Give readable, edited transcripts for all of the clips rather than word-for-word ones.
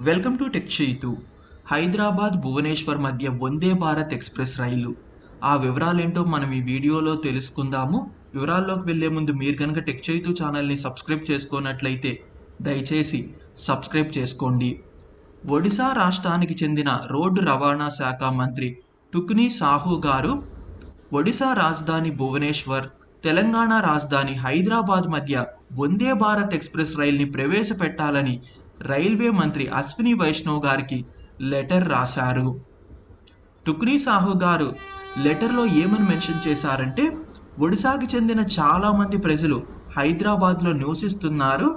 Welcome to tech Chaitu. Hyderabad Bhubaneswar మధ్య Vande Bharat express రైలు ఆ వివరాలేంటో మనం ఈ వీడియోలో తెలుసుకుందాము. వివరాల్లోకి వెళ్లే ముందు మీరు కనుక టెక్ చైతు ఛానల్ని సబ్స్క్రైబ్ చేసుకున్నట్లయితే దయచేసి సబ్స్క్రైబ్ చేసుకోండి. ఒడిశా రాష్ట్రానికి చెందిన రోడ్డు రవాణా శాఖ మంత్రి టుక్ని సాహు గారు ఒడిశా రాజధాని భువనేశ్వర్, తెలంగాణ రాజధాని హైదరాబాద్ మధ్య వందే భారత్ ఎక్స్ప్రెస్ రైల్ని ప్రవేశపెట్టాలని రైల్వే మంత్రి అశ్విని వైష్ణవ్ గారికి లెటర్ రాశారు. టుక్ని సాహు గారు లెటర్లో ఏమని మెన్షన్ చేశారంటే, ఒడిశాకి చెందిన చాలామంది ప్రజలు హైదరాబాద్లో నివసిస్తున్నారు.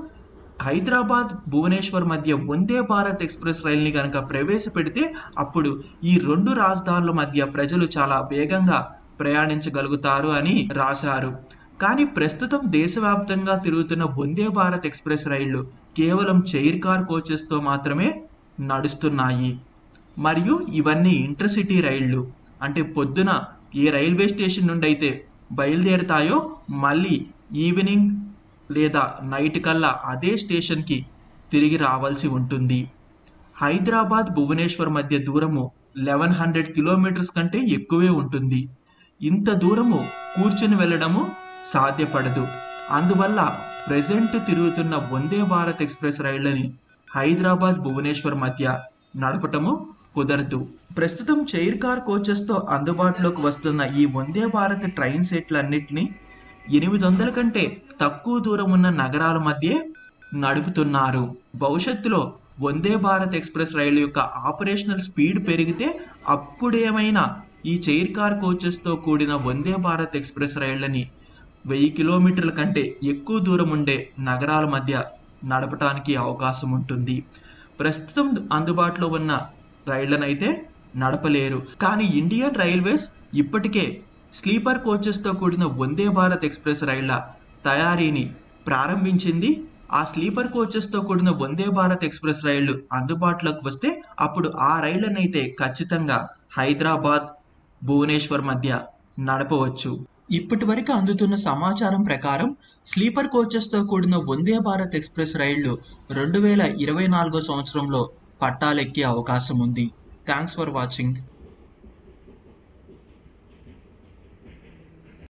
హైదరాబాద్ భువనేశ్వర్ మధ్య వందే భారత్ ఎక్స్ప్రెస్ రైల్ని కనుక ప్రవేశపెడితే అప్పుడు ఈ రెండు రాజధానుల మధ్య ప్రజలు చాలా వేగంగా ప్రయాణించగలుగుతారు అని రాశారు. కానీ ప్రస్తుతం దేశవ్యాప్తంగా తిరుగుతున్న వందే భారత్ ఎక్స్ప్రెస్ రైళ్లు కేవలం చైర్ కార్ కోచెస్తో మాత్రమే నడుస్తున్నాయి. మరియు ఇవన్నీ ఇంటర్సిటీ రైళ్లు, అంటే పొద్దున ఏ రైల్వే స్టేషన్ నుండి అయితే బయలుదేరుతాయో మళ్ళీ ఈవినింగ్ లేదా నైట్ కల్లా అదే స్టేషన్కి తిరిగి రావాల్సి ఉంటుంది. హైదరాబాద్ భువనేశ్వర్ మధ్య దూరము 1100 కిలోమీటర్స్ కంటే ఎక్కువే ఉంటుంది. ఇంత దూరము కూర్చుని వెళ్ళడము సాధ్యపడదు. అందువల్ల ప్రెజెంట్ తిరుగుతున్న వందే భారత్ ఎక్స్ప్రెస్ రైళ్లని హైదరాబాద్ భువనేశ్వర్ మధ్య నడపటము కుదరదు. ప్రస్తుతం చైర్ కార్ కోచెస్తో అందుబాటులోకి వస్తున్న ఈ వందే భారత్ ట్రైన్ సెట్లన్నిటినీ 800 కంటే తక్కువ దూరం ఉన్న నగరాల మధ్య నడుపుతున్నారు. భవిష్యత్తులో వందే భారత్ ఎక్స్ప్రెస్ రైలు యొక్క ఆపరేషనల్ స్పీడ్ పెరిగితే అప్పుడేమైనా ఈ చైర్ కార్ కోచెస్తో కూడిన వందే భారత్ ఎక్స్ప్రెస్ రైళ్లని 1000 కిలోమీటర్ల కంటే ఎక్కువ దూరం ఉండే నగరాల మధ్య నడపడానికి అవకాశం ఉంటుంది. ప్రస్తుతం అందుబాటులో ఉన్న రైళ్లనైతే నడపలేరు. కానీ ఇండియన్ రైల్వేస్ ఇప్పటికే స్లీపర్ కోచెస్తో కూడిన వందే భారత్ ఎక్స్ప్రెస్ రైళ్ల తయారీని ప్రారంభించింది. ఆ స్లీపర్ కోచెస్తో కూడిన వందే భారత్ ఎక్స్ప్రెస్ రైళ్లు అందుబాటులోకి వస్తే అప్పుడు ఆ రైళ్లనైతే ఖచ్చితంగా హైదరాబాద్ భువనేశ్వర్ మధ్య నడపవచ్చు. ఇప్పటి వరకు అందుతున్న సమాచారం ప్రకారం స్లీపర్ కోచెస్తో కూడిన వందే భారత్ ఎక్స్ప్రెస్ రైళ్లు 2024 సంవత్సరంలో పట్టాలెక్కే అవకాశం ఉంది. Thanks for watching.